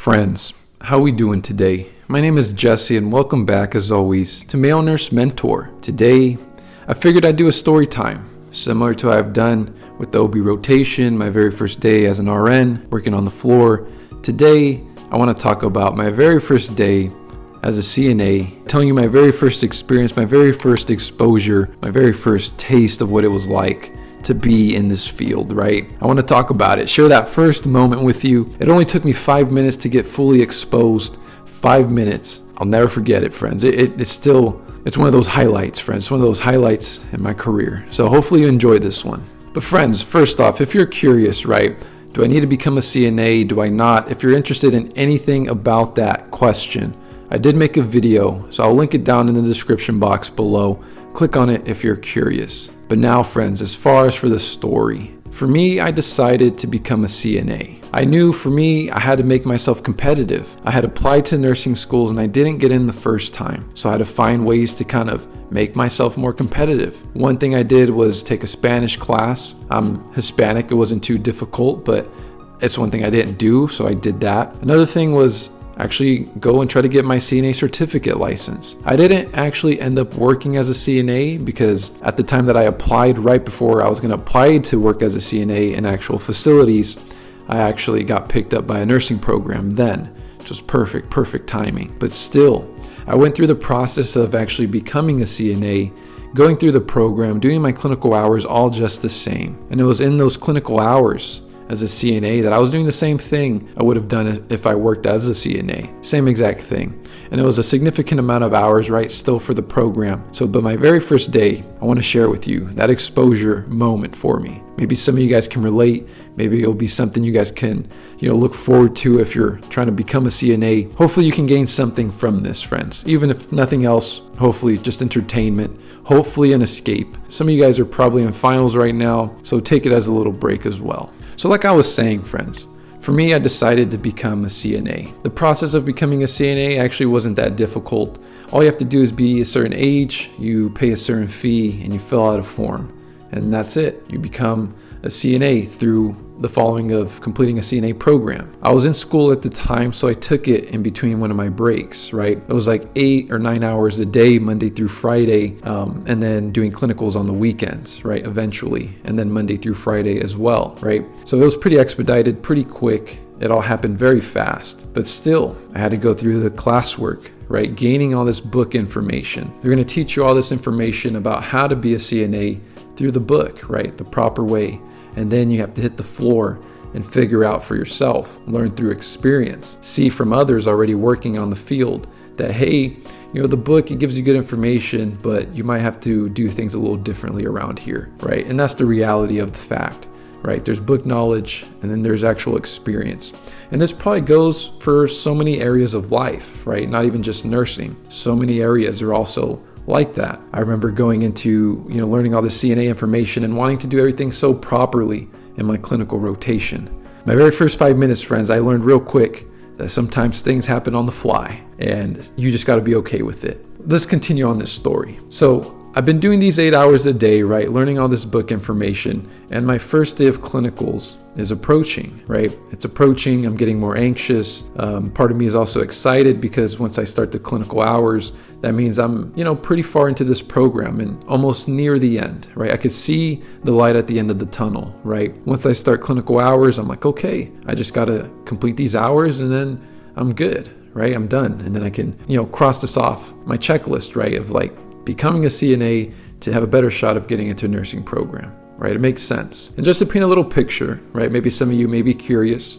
Friends, how we doing today? My name is Jesse and welcome back as always to Male Nurse Mentor. Today, I figured I'd do a story time, similar to what I've done with the OB rotation, my very first day as an RN, working on the floor. Today, I want to talk about my very first day as a CNA, telling you my very first experience, my very first exposure, my very first taste of what it was like to be in this field, right? I want to talk about it, share that first moment with you. It only took me 5 minutes to get fully exposed. 5 minutes. I'll never forget it, friends. It's one of those highlights, friends. It's one of those highlights in my career. So hopefully you enjoy this one. But friends, first off, if you're curious, right? Do I need to become a CNA? Do I not? If you're interested in anything about that question, I did make a video, so I'll link it down in the description box below. Click on it if you're curious. But now, friends, as far as for the story, for me, I decided to become a CNA. I knew for me, I had to make myself competitive. I had applied to nursing schools and I didn't get in the first time. So I had to find ways to kind of make myself more competitive. One thing I did was take a Spanish class. I'm Hispanic, it wasn't too difficult, but it's one thing I didn't do, so I did that. Another thing was actually go and try to get my CNA certificate license. I didn't actually end up working as a CNA because at the time that I applied, right before I was going to apply to work as a CNA in actual facilities, I actually got picked up by a nursing program then. Just perfect timing. But still, I went through the process of actually becoming a CNA, going through the program, doing my clinical hours, all just the same. And it was in those clinical hours as a CNA that I was doing the same thing I would have done if I worked as a CNA. Same exact thing. And it was a significant amount of hours, right, still for the program. But my very first day, I want to share with you that exposure moment for me. Maybe some of you guys can relate. Maybe it'll be something you guys can, look forward to if you're trying to become a CNA. Hopefully you can gain something from this, friends. Even if nothing else, hopefully just entertainment, hopefully an escape. Some of you guys are probably in finals right now, so take it as a little break as well. So like I was saying, friends, for me, I decided to become a CNA. The process of becoming a CNA actually wasn't that difficult. All you have to do is be a certain age, you pay a certain fee, and you fill out a form. And that's it. You become a CNA through the following of completing a CNA program. I was in school at the time, so I took it in between one of my breaks, right? It was like 8 or 9 hours a day, Monday through Friday, and then doing clinicals on the weekends, right? Eventually, and then Monday through Friday as well, right? So it was pretty expedited, pretty quick. It all happened very fast, but still, I had to go through the classwork, right? Gaining all this book information. They're going to teach you all this information about how to be a CNA through the book, right? The proper way. And then you have to hit the floor and figure out for yourself, learn through experience, see from others already working on the field that, hey, the book, it gives you good information, but you might have to do things a little differently around here, right? And that's the reality of the fact, right? There's book knowledge and then there's actual experience. And this probably goes for so many areas of life, right? Not even just nursing. So many areas are also like that. I remember going into, learning all the CNA information and wanting to do everything so properly in my clinical rotation. My very first 5 minutes, friends, I learned real quick that sometimes things happen on the fly and you just got to be okay with it. Let's continue on this story. So I've been doing these 8 hours a day, right? Learning all this book information, and my first day of clinicals is approaching, right? It's approaching. I'm getting more anxious. Part of me is also excited because once I start the clinical hours, that means I'm, pretty far into this program and almost near the end, right? I could see the light at the end of the tunnel, right? Once I start clinical hours, I'm like, okay, I just got to complete these hours and then I'm good, right? I'm done. And then I can, cross this off my checklist, right? Of like becoming a CNA to have a better shot of getting into a nursing program, right? It makes sense. And just to paint a little picture, right? Maybe some of you may be curious.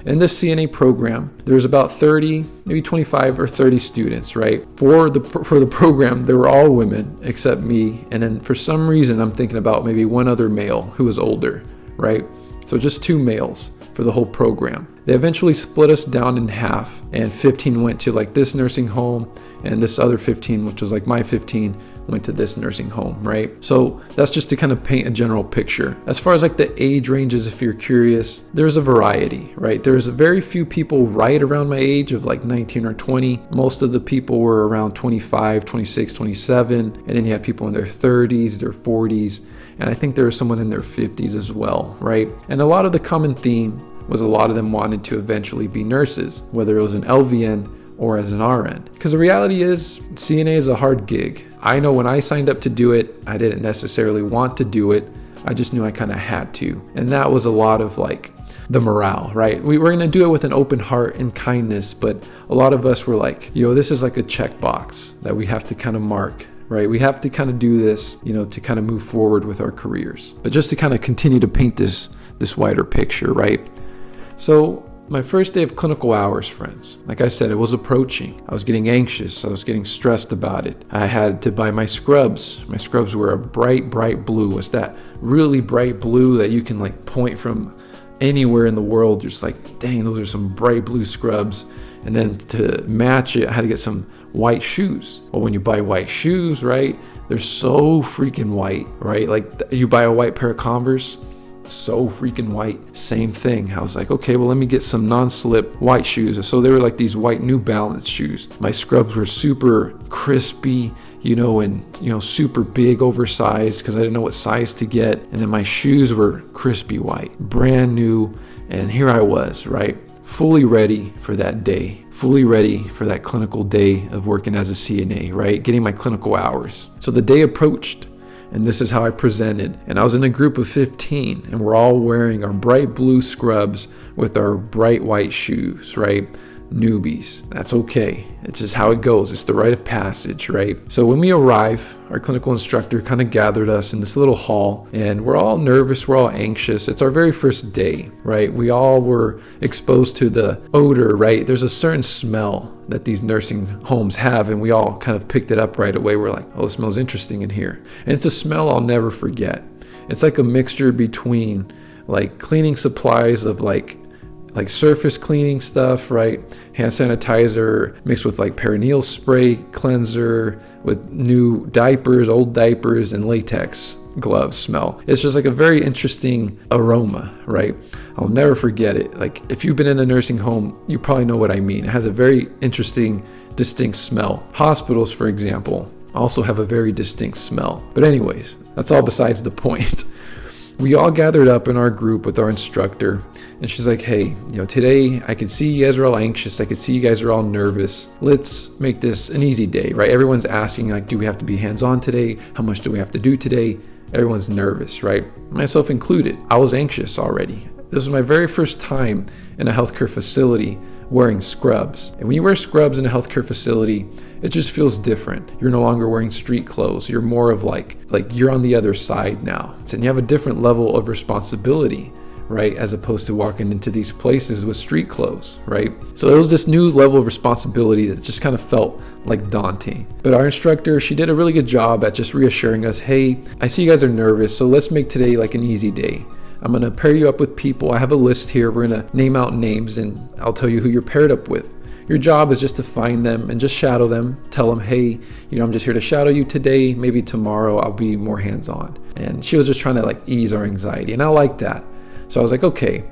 In this CNA program, there's about 30, maybe 25 or 30 students, right? For the program, they were all women except me. And then for some reason, I'm thinking about maybe one other male who was older, right? So just 2 males for the whole program. They eventually split us down in half, and 15 went to like this nursing home, and this other 15, which was like my 15, went to this nursing home, right? So that's just to kind of paint a general picture. As far as like the age ranges, if you're curious, there's a variety, right? There's very few people right around my age of like 19 or 20. Most of the people were around 25, 26, 27, and then you had people in their 30s, their 40s, and I think there was someone in their 50s as well, right? And a lot of the common theme was a lot of them wanted to eventually be nurses, whether it was an LVN or as an RN. Because the reality is, CNA is a hard gig. I know when I signed up to do it, I didn't necessarily want to do it. I just knew I kind of had to. And that was a lot of like the morale, right? We were going to do it with an open heart and kindness, but a lot of us were like, this is like a checkbox that we have to kind of mark, right? We have to kind of do this, to kind of move forward with our careers. But just to kind of continue to paint this wider picture, right? So my first day of clinical hours, friends, like I said, it was approaching. I was getting anxious. I was getting stressed about it. I had to buy my scrubs. My scrubs were a bright blue. It's that really bright blue that you can like point from anywhere in the world. Just like, dang, those are some bright blue scrubs. And then to match it, I had to get some white shoes. Well, when you buy white shoes, right, they're so freaking white, right? Like you buy a white pair of Converse, so freaking white. Same thing. I was like, okay, well, let me get some non-slip white shoes. So they were like these white New Balance shoes. My scrubs were super crispy, and super big, oversized, because I didn't know what size to get. And then my shoes were crispy white, brand new. And here I was, right, fully ready for that day, fully ready for that clinical day of working as a CNA, right, getting my clinical hours. So the day approached, and this is how I presented. And I was in a group of 15, and we're all wearing our bright blue scrubs with our bright white shoes, right? Newbies. That's okay. It's just how it goes. It's the rite of passage, right? So when we arrive, our clinical instructor kind of gathered us in this little hall, and we're all nervous. We're all anxious. It's our very first day, right? We all were exposed to the odor, right? There's a certain smell that these nursing homes have, and we all kind of picked it up right away. We're like, oh, it smells interesting in here. And it's a smell I'll never forget. It's like a mixture between like cleaning supplies of like surface cleaning stuff, right? Hand sanitizer mixed with like perineal spray cleanser with new diapers, old diapers, and latex gloves smell. It's just like a very interesting aroma, right? I'll never forget it. Like if you've been in a nursing home, you probably know what I mean. It has a very interesting, distinct smell. Hospitals, for example, also have a very distinct smell. But anyways, that's all besides the point. We all gathered up in our group with our instructor, and she's like, hey, today I can see you guys are all anxious. I can see you guys are all nervous. Let's make this an easy day, right? Everyone's asking, like, do we have to be hands-on today? How much do we have to do today? Everyone's nervous, right? Myself included. I was anxious already. This was my very first time in a healthcare facility wearing scrubs. And when you wear scrubs in a healthcare facility, it just feels different. You're no longer wearing street clothes. You're more of like you're on the other side now. And you have a different level of responsibility, right? As opposed to walking into these places with street clothes, right? So it was this new level of responsibility that just kind of felt like daunting. But our instructor, she did a really good job at just reassuring us, hey, I see you guys are nervous, so let's make today like an easy day. I'm going to pair you up with people. I have a list here. We're going to name out names, and I'll tell you who you're paired up with. Your job is just to find them and just shadow them. Tell them, hey, I'm just here to shadow you today. Maybe tomorrow I'll be more hands-on. And she was just trying to like ease our anxiety. And I like that. So I was like, okay,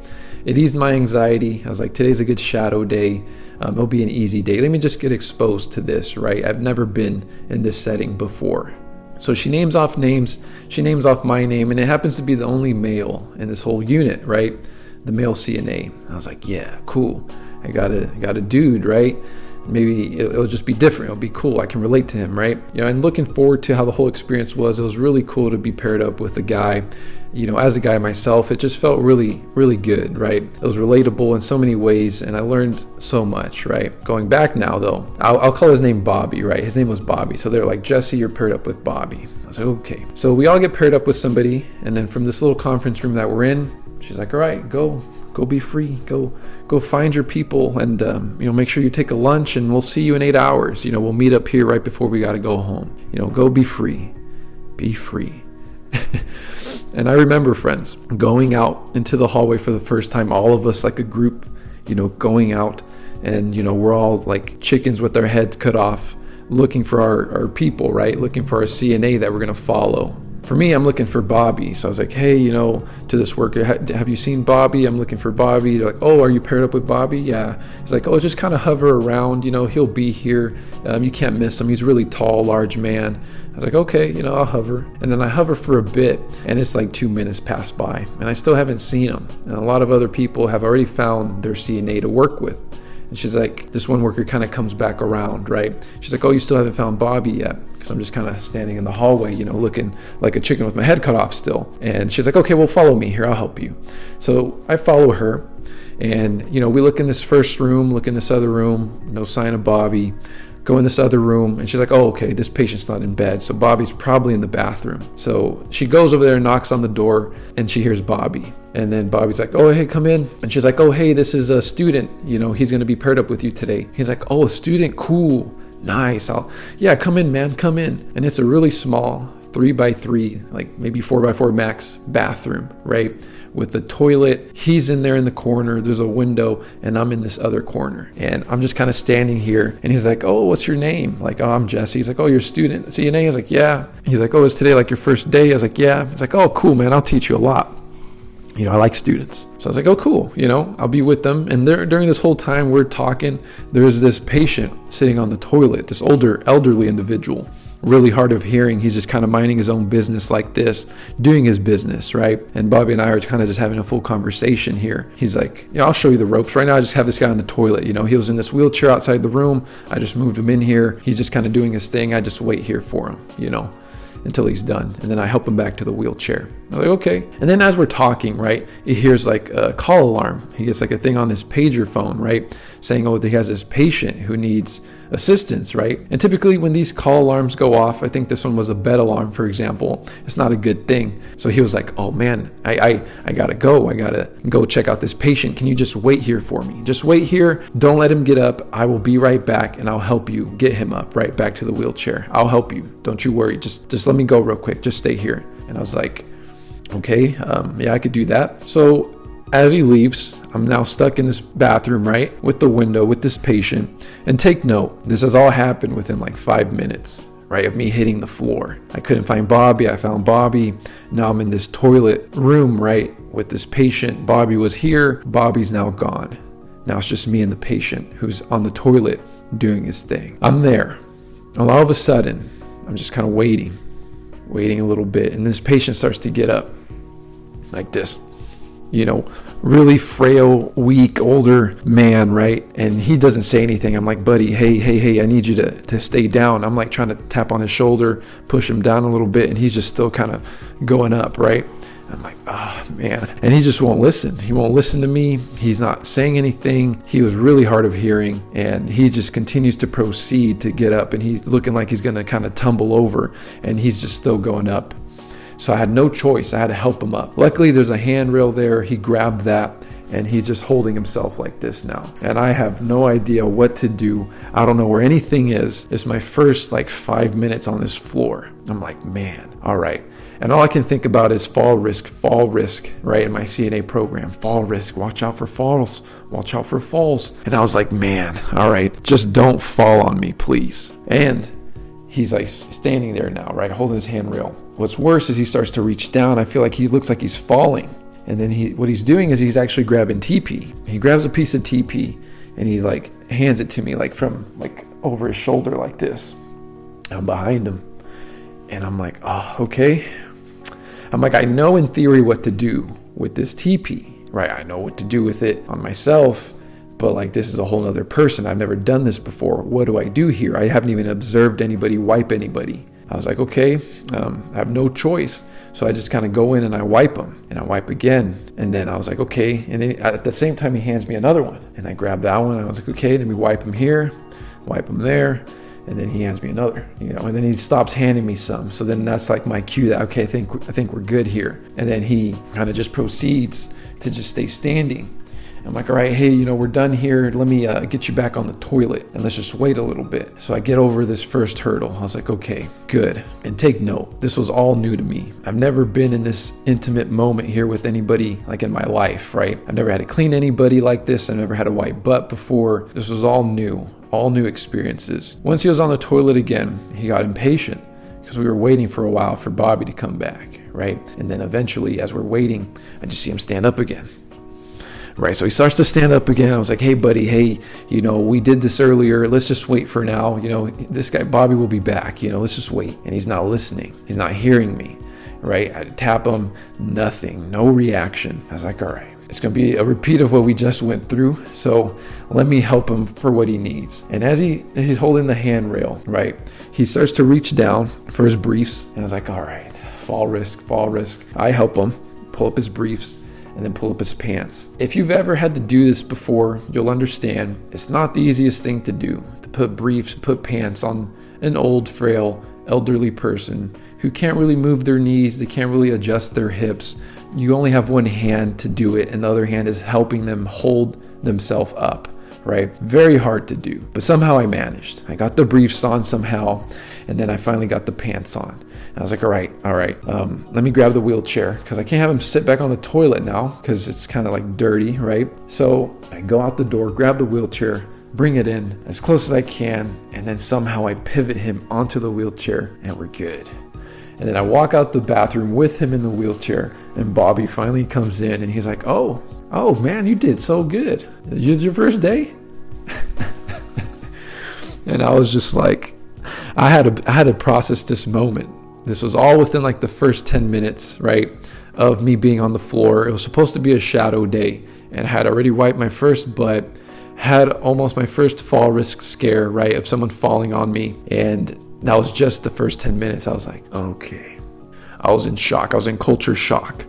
it eased my anxiety. I was like, today's a good shadow day. It'll be an easy day. Let me just get exposed to this, right? I've never been in this setting before. So she names off names. She names off my name, and it happens to be the only male in this whole unit, right? The male CNA. I was like, yeah, cool. I got a dude, right? Maybe it'll just be different. It'll be cool. I can relate to him, right? And looking forward to how the whole experience was. It was really cool to be paired up with a guy. As a guy myself, it just felt really, really good, right? It was relatable in so many ways, and I learned so much, right? Going back now, though, I'll call his name Bobby, right? His name was Bobby. So they're like, Jesse, you're paired up with Bobby. I was like, okay. So we all get paired up with somebody, and then from this little conference room that we're in, she's like, all right, go be free. Go find your people, and make sure you take a lunch, and we'll see you in 8 hours. We'll meet up here right before we got to go home. Go be free. Be free. And I remember, friends, going out into the hallway for the first time, all of us like a group, going out, and we're all like chickens with our heads cut off, looking for our people, right? Looking for our CNA that we're going to follow. For me, I'm looking for Bobby. So I was like, hey, to this worker, have you seen Bobby? I'm looking for Bobby. They're like, oh, are you paired up with Bobby? Yeah. He's like, oh, just kind of hover around, he'll be here. You can't miss him. He's really tall, large man. I was like, okay, I'll hover. And then I hover for a bit, and it's like 2 minutes pass by, and I still haven't seen him. And a lot of other people have already found their CNA to work with. And she's like, this one worker kind of comes back around, right? She's like, oh, you still haven't found Bobby yet? Because I'm just kind of standing in the hallway, looking like a chicken with my head cut off still. And she's like, okay, well, follow me here. I'll help you. So I follow her, and, we look in this first room, look in this other room, no sign of Bobby. Go in this other room, and she's like, oh, okay, this patient's not in bed, so Bobby's probably in the bathroom. So she goes over there and knocks on the door, and she hears Bobby. And then Bobby's like, oh, hey, come in. And she's like, oh, hey, this is a student. He's going to be paired up with you today. He's like, oh, a student, cool, nice. Yeah, come in, man, come in. And it's a really small 3x3, like maybe 4x4 max bathroom, right? With the toilet. He's in there in the corner. There's a window, and I'm in this other corner. And I'm just kind of standing here. And he's like, oh, what's your name? Like, oh, I'm Jesse. He's like, oh, you're a student. CNA? I was like, yeah. He's like, oh, is today like your first day? I was like, yeah. He's like, oh, cool, man. I'll teach you a lot. I like students. So I was like, oh, cool. I'll be with them. And during this whole time we're talking, there's this patient sitting on the toilet, this elderly individual, really hard of hearing. He's just kind of minding his own business like this, doing his business, right? And Bobby and I are kind of just having a full conversation here. He's like, I'll show you the ropes. Right now, I just have this guy on the toilet. He was in this wheelchair outside the room. I just moved him in here. He's just kind of doing his thing. I just wait here for him, until he's done. And then I help him back to the wheelchair. I was like, okay. And then as we're talking, right, he hears like a call alarm. He gets like a thing on his pager phone, right, saying, oh, he has this patient who needs assistance, right? And typically when these call alarms go off, I think this one was a bed alarm, for example, it's not a good thing. So he was like, oh man, I gotta go. I gotta go check out this patient. Can you just wait here for me? Just wait here. Don't let him get up. I will be right back, and I'll help you get him up right back to the wheelchair. I'll help you. Don't you worry. Just let me go real quick. Just stay here. And I was like, okay, yeah, I could do that. So as he leaves, I'm now stuck in this bathroom, right, with the window, with this patient. And take note, this has all happened within like 5 minutes, right, of me hitting the floor. I couldn't find Bobby. I found Bobby. Now I'm in this toilet room, right, with this patient. Bobby was here. Bobby's now gone. Now it's just me and the patient who's on the toilet doing his thing. I'm there. And all of a sudden, I'm just kind of waiting a little bit. And this patient starts to get up like this. Really frail, weak, older man, right? And he doesn't say anything. I'm like, buddy, hey, I need you to stay down. I'm like trying to tap on his shoulder, push him down a little bit, and he's just still kind of going up, right? I'm like, oh, man. And he just won't listen. He won't listen to me. He's not saying anything. He was really hard of hearing, and he just continues to proceed to get up, and he's looking like he's going to kind of tumble over, and he's just still going up. So I had no choice. I had to help him up. Luckily, there's a handrail there. He grabbed that, and he's just holding himself like this now. And I have no idea what to do. I don't know where anything is. It's my first 5 minutes on this floor. I'm like, man, all right. And all I can think about is fall risk, right, in my CNA program. Fall risk, watch out for falls, watch out for falls. And I was like, man, all right, just don't fall on me, please. And he's like standing there now, right, holding his handrail. What's worse is he starts to reach down. I feel like he looks like he's falling. And then what he's doing is he's actually grabbing TP. He grabs a piece of TP and he hands it to me from over his shoulder like this. I'm behind him. And I'm like, oh, okay. I'm like, I know in theory what to do with this TP, right? I know what to do with it on myself, but this is a whole other person. I've never done this before. What do I do here? I haven't even observed anybody wipe anybody. I was like, okay, I have no choice. So I just kind of go in and I wipe them, and I wipe again. And then I was like, okay. And at the same time, he hands me another one, and I grab that one. I was like, okay, let me wipe him here, wipe him there. And then he hands me another, and then he stops handing me some. So then that's my cue that, okay, I think we're good here. And then he kind of just proceeds to just stay standing. I'm like, all right, hey, we're done here. Let me get you back on the toilet, and let's just wait a little bit. So I get over this first hurdle. I was like, okay, good. And take note, this was all new to me. I've never been in this intimate moment here with anybody in my life, right? I've never had to clean anybody like this. I've never had a white butt before. This was all new experiences. Once he was on the toilet again, he got impatient. He because we were waiting for a while for Bobby to come back, right? And then eventually, as we're waiting, I just see him stand up again. Right, so he starts to stand up again. I was like, hey, buddy, hey, we did this earlier. Let's just wait for now. This guy, Bobby, will be back. Let's just wait. And he's not listening. He's not hearing me, right? I tap him, nothing, no reaction. I was like, all right, it's going to be a repeat of what we just went through. So let me help him for what he needs. And as he's holding the handrail, right, he starts to reach down for his briefs. And I was like, all right, fall risk. I help him pull up his briefs and then pull up his pants. If you've ever had to do this before, you'll understand it's not the easiest thing to do, to put briefs, put pants on an old, frail, elderly person who can't really move their knees, they can't really adjust their hips. You only have one hand to do it, and the other hand is helping them hold themselves up, right? Very hard to do, but somehow I managed. I got the briefs on somehow, and then I finally got the pants on. I was like, all right, let me grab the wheelchair because I can't have him sit back on the toilet now because it's kind of like dirty, right? So I go out the door, grab the wheelchair, bring it in as close as I can, and then somehow I pivot him onto the wheelchair and we're good. And then I walk out the bathroom with him in the wheelchair, and Bobby finally comes in and he's like, oh man, you did so good. Is your first day? And I was just like, I had to process this moment. This was all within like the first 10 minutes, right, of me being on the floor. It was supposed to be a shadow day, and I had already wiped my first butt, had almost my first fall risk scare, right, of someone falling on me. And that was just the first 10 minutes. I was like, okay. I was in shock. I was in culture shock.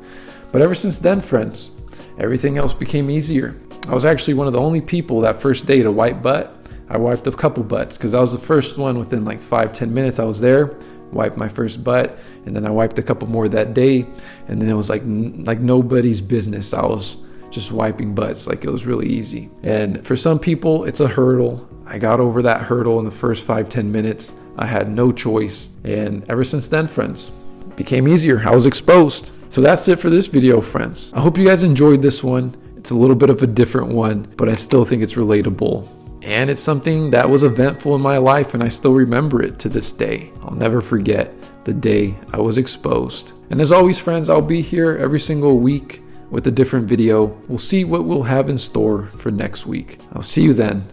But ever since then, friends, everything else became easier. I was actually one of the only people that first day to wipe butt. I wiped a couple butts because I was the first one within like 5-10 minutes. I was there, wiped my first butt, and then I wiped a couple more that day, and then it was like nobody's business. I was just wiping butts. Like, it was really easy. And for some people, it's a hurdle. I got over that hurdle in the first 5-10 minutes. I had no choice, and ever since then, friends, it became easier. I was exposed. So that's it for this video, friends. I hope you guys enjoyed this one. It's a little bit of a different one, but I still think it's relatable. And it's something that was eventful in my life, and I still remember it to this day. I'll never forget the day I was exposed. And as always, friends, I'll be here every single week with a different video. We'll see what we'll have in store for next week. I'll see you then.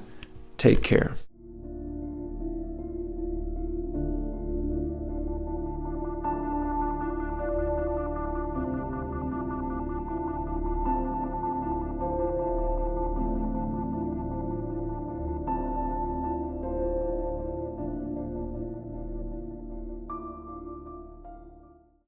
Take care.